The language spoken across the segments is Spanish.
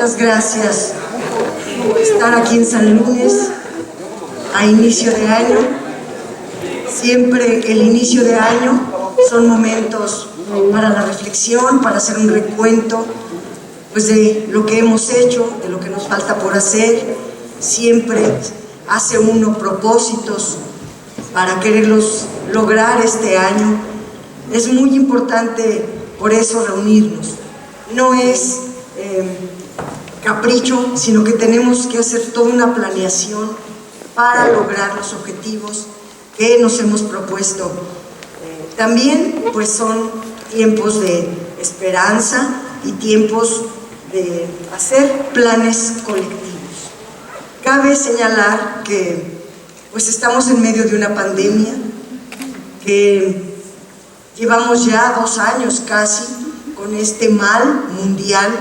Muchas gracias por estar aquí en San Lunes a inicio de año. Siempre el inicio de año son momentos para la reflexión, para hacer un recuento pues de lo que hemos hecho, de lo que nos falta por hacer. Siempre hace uno propósitos para quererlos lograr este año. Es muy importante por eso reunirnos. No es capricho, sino que tenemos que hacer toda una planeación para lograr los objetivos que nos hemos propuesto. También pues son tiempos de esperanza y tiempos de hacer planes colectivos. Cabe señalar que pues estamos en medio de una pandemia, que llevamos ya 2 años casi con este mal mundial,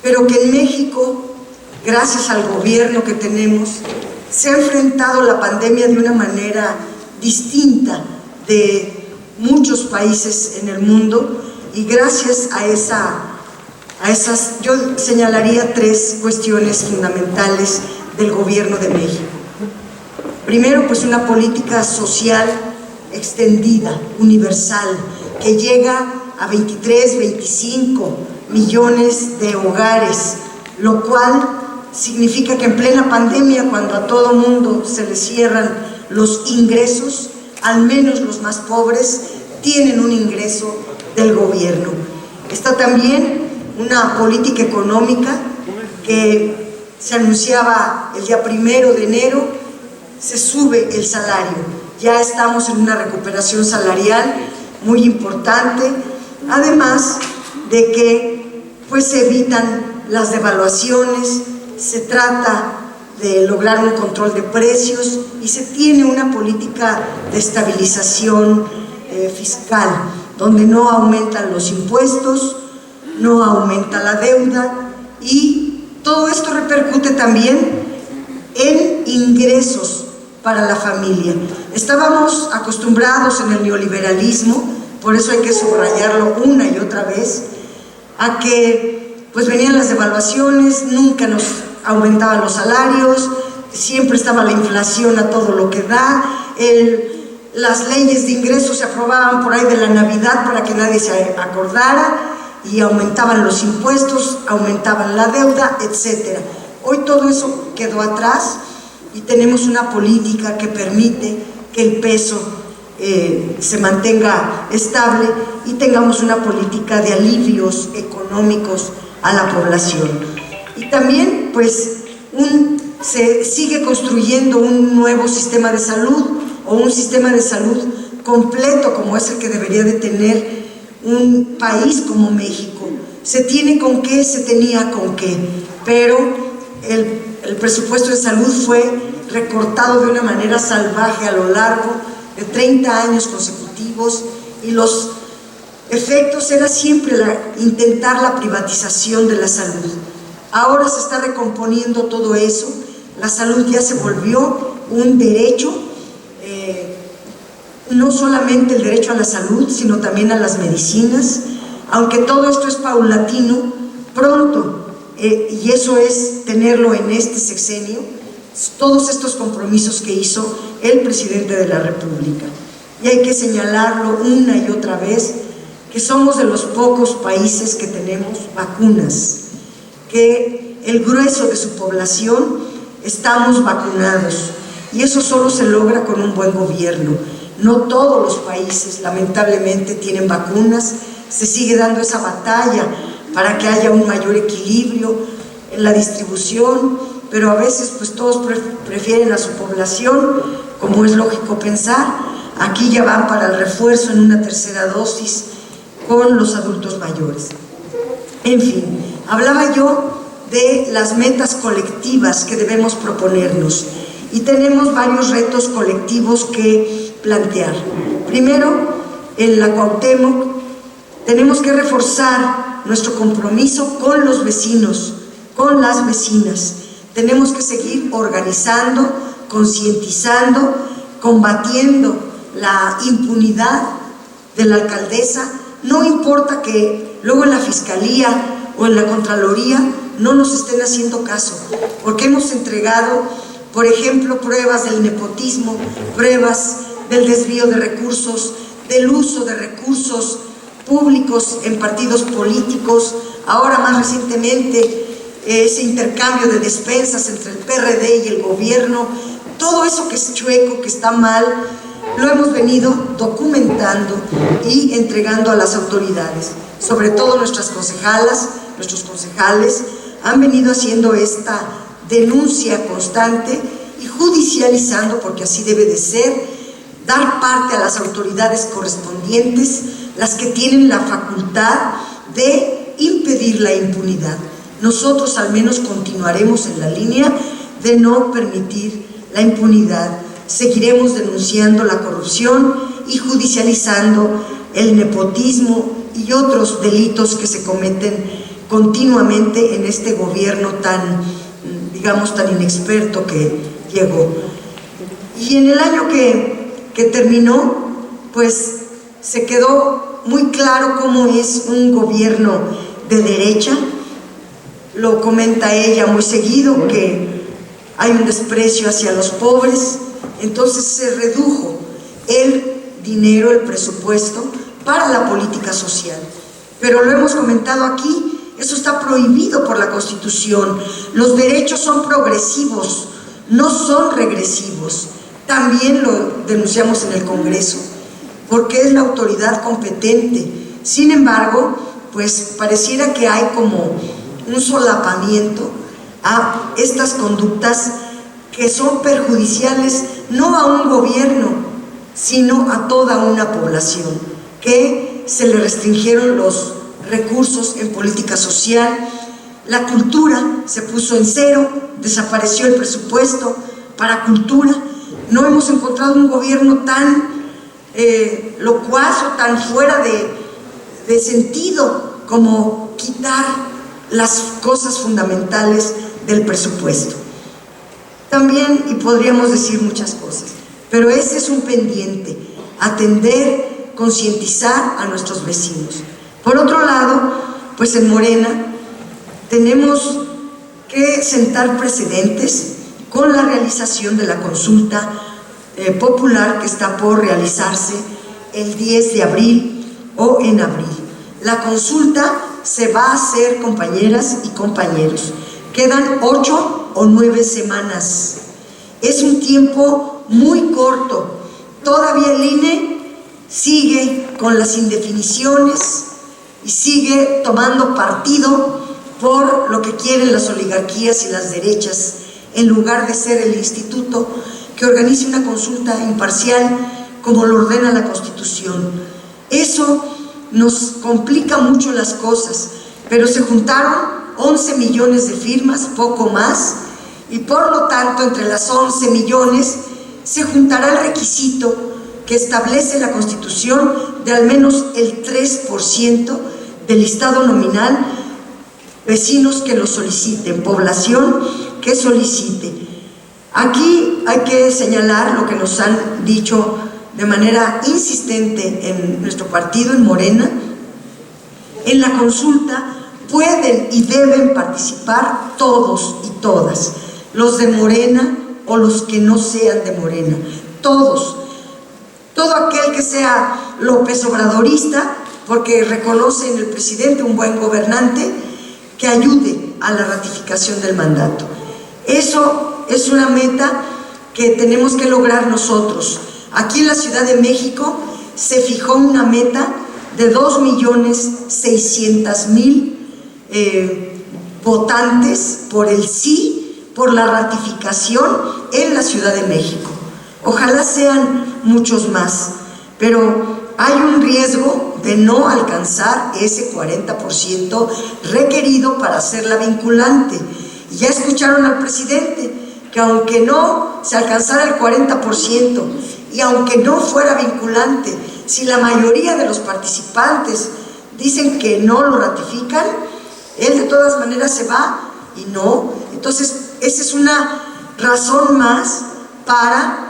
pero que en México, gracias al gobierno que tenemos, se ha enfrentado la pandemia de una manera distinta de muchos países en el mundo, y gracias a esas, yo señalaría 3 cuestiones fundamentales del gobierno de México. Primero, pues una política social extendida, universal, que llega a 23, 25 millones de hogares, lo cual significa que en plena pandemia, cuando a todo mundo se le cierran los ingresos, al menos los más pobres tienen un ingreso del gobierno. Está también una política económica que se anunciaba el día 1 de enero, se sube el salario. Ya estamos en una recuperación salarial muy importante, además de que pues se evitan las devaluaciones, se trata de lograr un control de precios y se tiene una política de estabilización fiscal, donde no aumentan los impuestos, no aumenta la deuda, y todo esto repercute también en ingresos para la familia. Estábamos acostumbrados en el neoliberalismo, por eso hay que subrayarlo una y otra vez, a que pues venían las devaluaciones, nunca nos aumentaban los salarios, siempre estaba la inflación a todo lo que da, las leyes de ingresos se aprobaban por ahí de la Navidad para que nadie se acordara, y aumentaban los impuestos, aumentaban la deuda, etc. Hoy todo eso quedó atrás y tenemos una política que permite que el peso se mantenga estable y tengamos una política de alivios económicos a la población. Y también pues se sigue construyendo un nuevo sistema de salud, o un sistema de salud completo como es el que debería de tener un país como México. Se tiene con qué, se tenía con qué, pero el presupuesto de salud fue recortado de una manera salvaje a lo largo de 30 años consecutivos, y los efectos era siempre intentar la privatización de la salud. Ahora se está recomponiendo todo eso, la salud ya se volvió un derecho, no solamente el derecho a la salud, sino también a las medicinas, aunque todo esto es paulatino, pronto, y eso es tenerlo en este sexenio, todos estos compromisos que hizo el presidente de la República. Y hay que señalarlo una y otra vez, que somos de los pocos países que tenemos vacunas, que el grueso de su población estamos vacunados, y eso solo se logra con un buen gobierno. No todos los países lamentablemente tienen vacunas, se sigue dando esa batalla para que haya un mayor equilibrio en la distribución, pero a veces pues todos prefieren a su población, como es lógico pensar. Aquí ya van para el refuerzo en una 3ª dosis con los adultos mayores. En fin, hablaba yo de las metas colectivas que debemos proponernos, y tenemos varios retos colectivos que plantear. Primero, en la Cuauhtémoc tenemos que reforzar nuestro compromiso con los vecinos, con las vecinas. Tenemos que seguir organizando, concientizando, combatiendo la impunidad de la alcaldesa. No importa que luego en la Fiscalía o en la Contraloría no nos estén haciendo caso, porque hemos entregado, por ejemplo, pruebas del nepotismo, pruebas del desvío de recursos, del uso de recursos públicos en partidos políticos, ahora más recientemente ese intercambio de despensas entre el PRD y el gobierno. Todo eso que es chueco, que está mal, lo hemos venido documentando y entregando a las autoridades. Sobre todo nuestras concejalas, nuestros concejales han venido haciendo esta denuncia constante y judicializando, porque así debe de ser, dar parte a las autoridades correspondientes, las que tienen la facultad de impedir la impunidad. Nosotros al menos continuaremos en la línea de no permitir la impunidad. Seguiremos denunciando la corrupción y judicializando el nepotismo y otros delitos que se cometen continuamente en este gobierno tan, digamos, tan inexperto que llegó. Y en el año que terminó, pues se quedó muy claro cómo es un gobierno de derecha. Lo comenta ella muy seguido, que hay un desprecio hacia los pobres. Entonces se redujo el dinero, el presupuesto para la política social. Pero lo hemos comentado aquí, eso está prohibido por la Constitución. Los derechos son progresivos, no son regresivos. También lo denunciamos en el Congreso, porque es la autoridad competente. Sin embargo, pues pareciera que hay como un solapamiento a estas conductas que son perjudiciales no a un gobierno, sino a toda una población, que se le restringieron los recursos en política social, la cultura se puso en cero, desapareció el presupuesto para cultura. No hemos encontrado un gobierno tan locuaz o tan fuera de sentido como quitar las cosas fundamentales del presupuesto. También, y podríamos decir muchas cosas, pero ese es un pendiente, atender, concientizar a nuestros vecinos. Por otro lado, pues en Morena tenemos que sentar precedentes con la realización de la consulta popular que está por realizarse el 10 de abril o en abril. La consulta se va a hacer, compañeras y compañeros. Quedan 8 o 9 semanas. Es un tiempo muy corto. Todavía el INE sigue con las indefiniciones y sigue tomando partido por lo que quieren las oligarquías y las derechas, en lugar de ser el instituto que organice una consulta imparcial como lo ordena la Constitución. Eso nos complica mucho las cosas, pero se juntaron 11 millones de firmas, poco más, y por lo tanto entre las 11 millones se juntará el requisito que establece la Constitución de al menos el 3% del listado nominal, vecinos que lo soliciten, población que solicite. Aquí hay que señalar lo que nos han dicho de manera insistente en nuestro partido, en Morena. En la consulta pueden y deben participar todos y todas, los de Morena o los que no sean de Morena, todos. Todo aquel que sea López Obradorista, porque reconoce en el presidente un buen gobernante, que ayude a la ratificación del mandato. Eso es una meta que tenemos que lograr nosotros. Aquí en la Ciudad de México se fijó una meta de 2.600.000 votantes por el sí, por la ratificación en la Ciudad de México. Ojalá sean muchos más, pero hay un riesgo de no alcanzar ese 40% requerido para hacerla vinculante. Y ya escucharon al presidente que aunque no se alcanzara el 40% y aunque no fuera vinculante, si la mayoría de los participantes dicen que no lo ratifican, él de todas maneras se va y no. Entonces, esa es una razón más para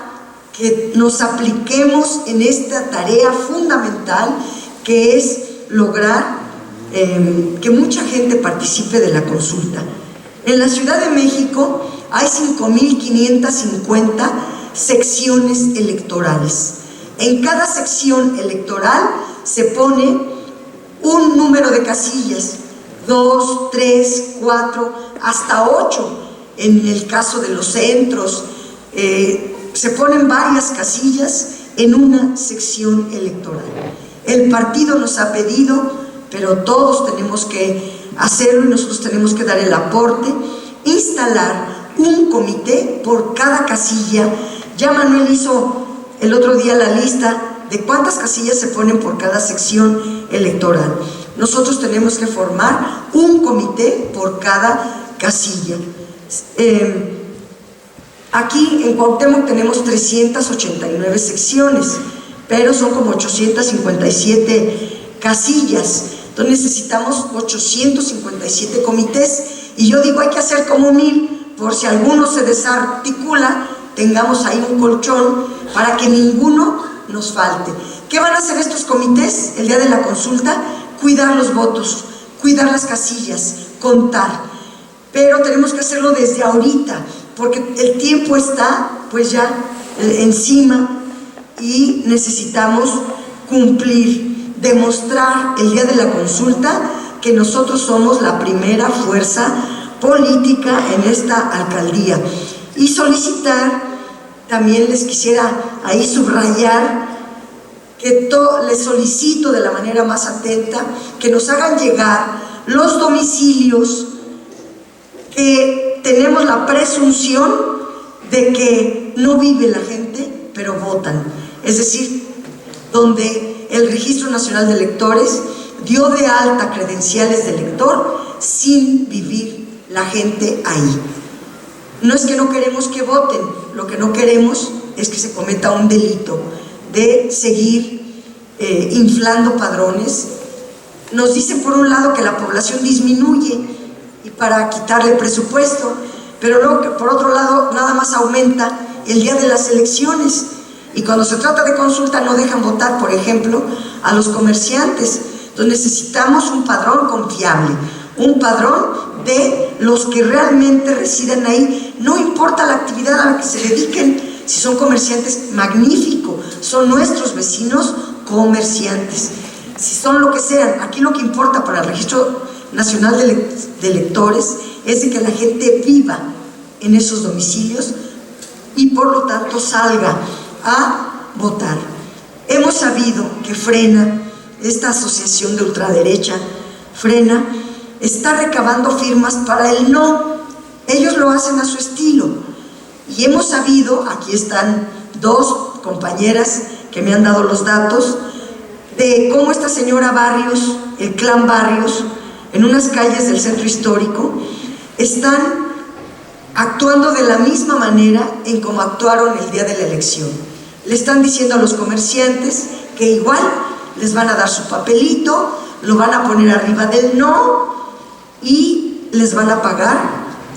que nos apliquemos en esta tarea fundamental que es lograr que mucha gente participe de la consulta. En la Ciudad de México hay 5.550 secciones electorales. En cada sección electoral se pone un número de casillas, 2, 3, 4, hasta 8. En el caso de los centros, se ponen varias casillas en una sección electoral. El partido nos ha pedido, pero todos tenemos que hacerlo y nosotros tenemos que dar el aporte, instalar un comité por cada casilla. Ya Manuel hizo el otro día la lista de cuántas casillas se ponen por cada sección electoral. Nosotros tenemos que formar un comité por cada casilla. Aquí en Cuauhtémoc tenemos 389 secciones, pero son como 857 casillas. Entonces necesitamos 857 comités, y yo digo hay que hacer como 1000, por si alguno se desarticula, tengamos ahí un colchón para que ninguno nos falte. ¿Qué van a hacer estos comités el día de la consulta? Cuidar los votos, cuidar las casillas, contar, pero tenemos que hacerlo desde ahorita, porque el tiempo está pues ya encima y necesitamos cumplir, demostrar el día de la consulta que nosotros somos la primera fuerza política en esta alcaldía. Y solicitar, también les quisiera ahí subrayar, que les solicito de la manera más atenta que nos hagan llegar los domicilios que tenemos la presunción de que no vive la gente, pero votan. Es decir, donde el Registro Nacional de Electores dio de alta credenciales de elector sin vivir la gente ahí. No es que no queremos que voten, lo que no queremos es que se cometa un delito de seguir inflando padrones. Nos dicen por un lado que la población disminuye y para quitarle presupuesto, pero luego por otro lado nada más aumenta el día de las elecciones, y cuando se trata de consulta no dejan votar, por ejemplo, a los comerciantes. Entonces necesitamos un padrón confiable, un padrón de los que realmente residen ahí, no importa la actividad a la que se dediquen. Si son comerciantes, magnífico, son nuestros vecinos comerciantes. Si son lo que sean, aquí lo que importa para el Registro Nacional de Electores es de que la gente viva en esos domicilios y por lo tanto salga a votar. Hemos sabido que Frena, esta asociación de ultraderecha, Frena, está recabando firmas para el no. Ellos lo hacen a su estilo. Y hemos sabido, aquí están dos compañeras que me han dado los datos, de cómo esta señora Barrios, el clan Barrios, en unas calles del centro histórico, están actuando de la misma manera en como actuaron el día de la elección. Le están diciendo a los comerciantes que igual les van a dar su papelito, lo van a poner arriba del no y les van a pagar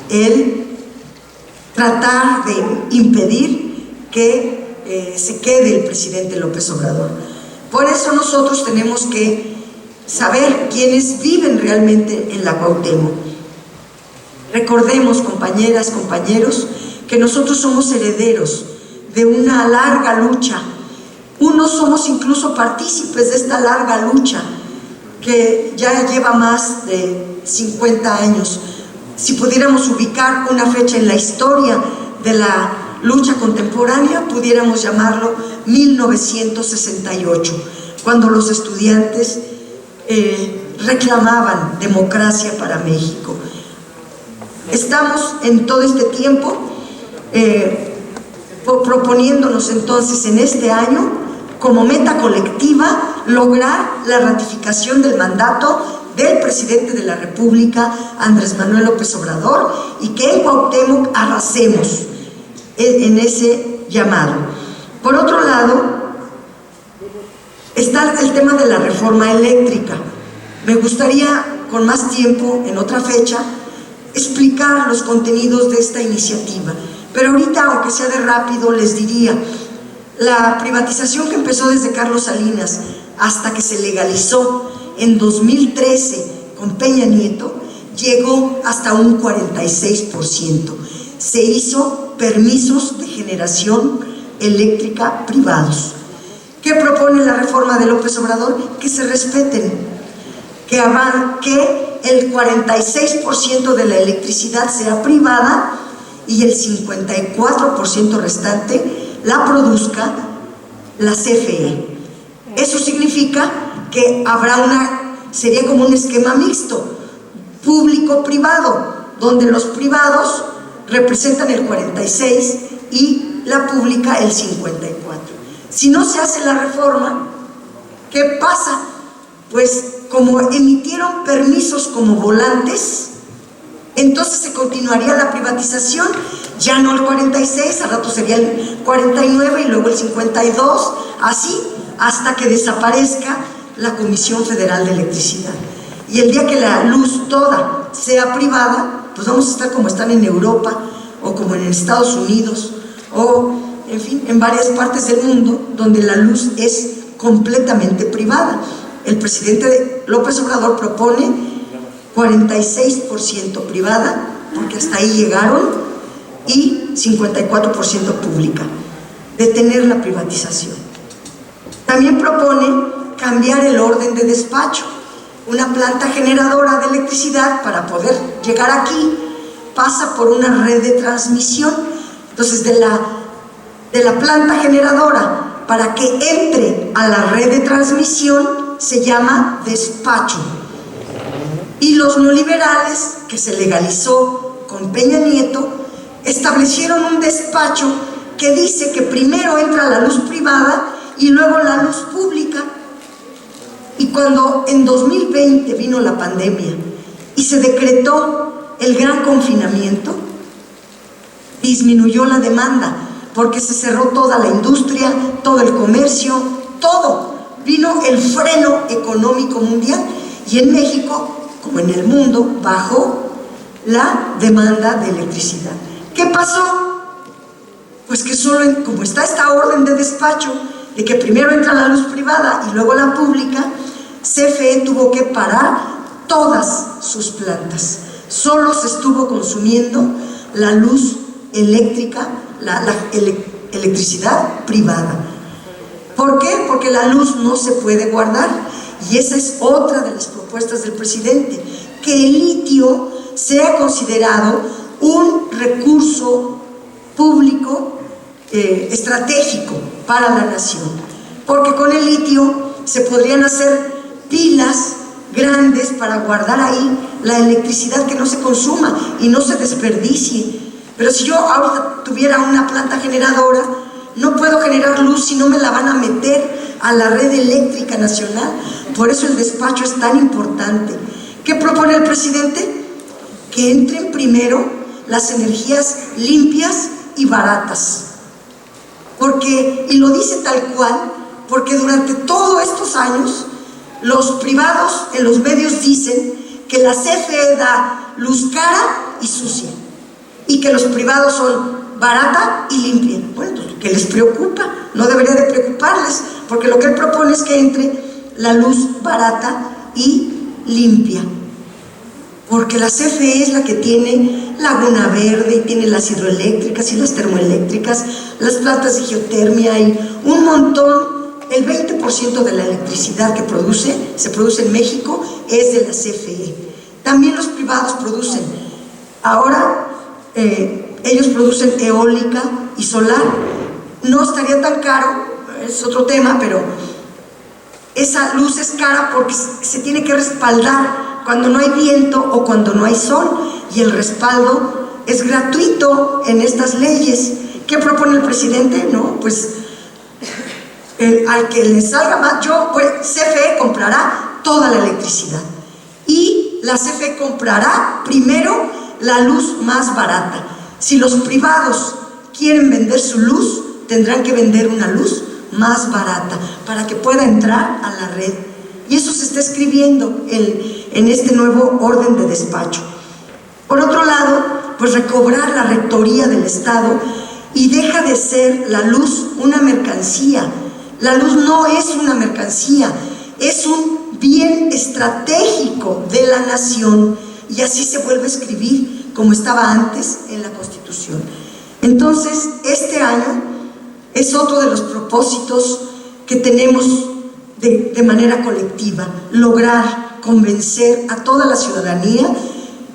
el tratar de impedir que se quede el presidente López Obrador. Por eso nosotros tenemos que saber quiénes viven realmente en la Cuauhtémoc. Recordemos, compañeras, compañeros, que nosotros somos herederos de una larga lucha. Unos somos incluso partícipes de esta larga lucha que ya lleva más de 50 años. Si pudiéramos ubicar una fecha en la historia de la lucha contemporánea, pudiéramos llamarlo 1968, cuando los estudiantes reclamaban democracia para México. Estamos en todo este tiempo proponiéndonos entonces en este año, como meta colectiva, lograr la ratificación del mandato del presidente de la República, Andrés Manuel López Obrador, y que en Cuauhtémoc arrasemos en ese llamado. Por otro lado, está el tema de la reforma eléctrica. Me gustaría, con más tiempo, en otra fecha, explicar los contenidos de esta iniciativa. Pero ahorita, aunque sea de rápido, les diría, la privatización que empezó desde Carlos Salinas hasta que se legalizó en 2013 con Peña Nieto llegó hasta un 46%. Se hizo permisos de generación eléctrica privados. ¿Qué propone la reforma de López Obrador? Que se respeten, que el 46% de la electricidad sea privada y el 54% restante la produzca la CFE. Eso significa que sería como un esquema mixto, público-privado, donde los privados representan el 46% y la pública el 54%. Si no se hace la reforma, ¿qué pasa? Pues como emitieron permisos como volantes, entonces se continuaría la privatización, ya no el 46%, al rato sería el 49% y luego el 52%, así hasta que desaparezca la Comisión Federal de Electricidad. Y el día que la luz toda sea privada, pues vamos a estar como están en Europa o como en Estados Unidos o, en fin, en varias partes del mundo donde la luz es completamente privada. El presidente López Obrador propone 46% privada, porque hasta ahí llegaron, y 54% pública, detener la privatización. También propone cambiar el orden de despacho. Una planta generadora de electricidad, para poder llegar aquí, pasa por una red de transmisión. Entonces, de la planta generadora, para que entre a la red de transmisión, se llama despacho. Y los neoliberales, que se legalizó con Peña Nieto, establecieron un despacho que dice que primero entra la luz privada y luego la luz pública. Y cuando en 2020 vino la pandemia y se decretó el gran confinamiento, disminuyó la demanda, porque se cerró toda la industria, todo el comercio, todo. Vino el freno económico mundial y en México, como en el mundo, bajó la demanda de electricidad. ¿Qué pasó? Pues que solo como está esta orden de despacho de que primero entra la luz privada y luego la pública, CFE tuvo que parar todas sus plantas. Solo se estuvo consumiendo la luz eléctrica, la electricidad privada. ¿Por qué? Porque la luz no se puede guardar, y esa es otra de las propuestas del presidente, que el litio sea considerado un recurso público estratégico para la nación, porque con el litio se podrían hacer pilas grandes para guardar ahí la electricidad que no se consuma y no se desperdicie. Pero si yo ahorita tuviera una planta generadora, no puedo generar luz si no me la van a meter a la red eléctrica nacional. Por eso el despacho es tan importante. ¿Qué propone el presidente? Que entren primero las energías limpias y baratas. Y lo dice tal cual, porque durante todos estos años los privados en los medios dicen que la CFE da luz cara y sucia, y que los privados son barata y limpia. Bueno, ¿qué les preocupa? No debería de preocuparles, porque lo que él propone es que entre la luz barata y limpia, porque la CFE es la que tiene Laguna Verde y tiene las hidroeléctricas y las termoeléctricas, las plantas de geotermia y un montón. El 20% de la electricidad que se produce en México es de la CFE. También los privados producen. Ahora ellos producen eólica y solar. No estaría tan caro, es otro tema, pero esa luz es cara porque se tiene que respaldar cuando no hay viento o cuando no hay sol, y el respaldo es gratuito en estas leyes. ¿Qué propone el presidente? No, pues al que le salga más, CFE comprará toda la electricidad y la CFE comprará primero la luz más barata. Si los privados quieren vender su luz, tendrán que vender una luz más barata para que pueda entrar a la red, y eso se está escribiendo en este nuevo orden de despacho. Por otro lado, pues recobrar la rectoría del Estado, y deja de ser la luz una mercancía. La luz no es una mercancía, es un bien estratégico de la nación, y así se vuelve a escribir como estaba antes en la Constitución. Entonces, este año es otro de los propósitos que tenemos de manera colectiva: lograr convencer a toda la ciudadanía,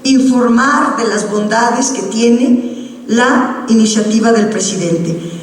informar de las bondades que tiene la iniciativa del presidente.